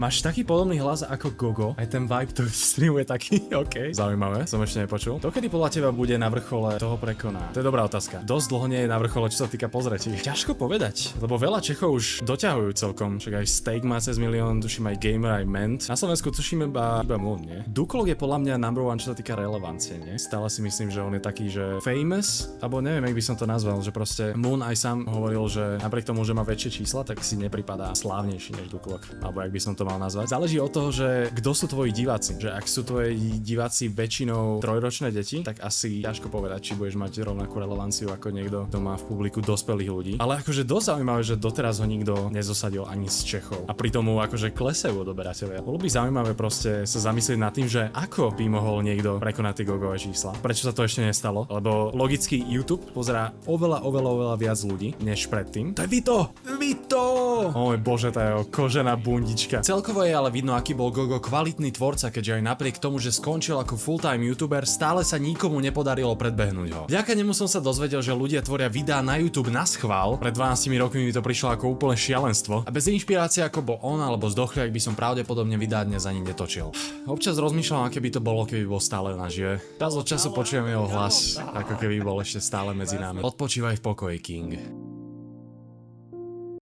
Máš taký podobný hlas ako Gogo, aj ten vibe to streamu je taký, OK. Zaujímavé, som ešte nepočul. Dokedy podľa teba bude na vrchole toho prekoná? To je dobrá otázka. Dosť dlho nie je na vrchole, čo sa týka pozretí. Ťažko povedať, lebo veľa Čechov už doťahujú celkom. Však aj Steak má cez milión, tuším aj Gamer, aj Ment. Na Slovensku tuším iba Moon, nie? Duklog je podľa mňa number one, čo sa týka relevancie, nie? Stále si myslím, že on je taký, že famous, alebo neviem, jak by som to nazval, že proste Moon aj sám hovoril, že napriek tomu, že má väčšie čísla, tak si nepripadá slávnejší než Duklog, alebo jak by som to mal nazvať. Záleží od toho, že kto sú tvoji diváci. Že ak sú tvoji diváci väčšinou trojročné deti, tak asi ťažko povedať, či budeš mať rovnakú relevanciu ako niekto, kto má v publiku dospelých ľudí. Ale akože dosť zaujímavé, že doteraz ho nikto nezosadil ani z Čechov. A pri tomu akože klesajú odoberatelia. Bolo by zaujímavé proste sa zamyslieť nad tým, že ako by mohol niekto prekonať tie gogové čísla. Prečo sa to ešte nestalo? Lebo logicky YouTube pozerá oveľa viac ľudí než predtým. To je Vito! Vito! Oj bože, tá jeho kožená bundička. Celkovo je ale vidno, aký bol Gogo kvalitný tvorca, keďže aj napriek tomu, že skončil ako full-time youtuber, stále sa nikomu nepodarilo predbehnúť ho. Vďaka nemu som sa dozvedel, že ľudia tvoria videá na YouTube na schvál. Pred 12 rokmi mi to prišlo ako úplne šialenstvo. A bez inšpirácie ako bol on alebo Zdochliak by som pravdepodobne videá dnes ani netočil. Občas rozmýšľam, aké by to bolo, keby bol stále nažive. Čas od času počujem jeho hlas, ako keby bol ešte stále medzi nami. Odpočívaj v pokoji, King.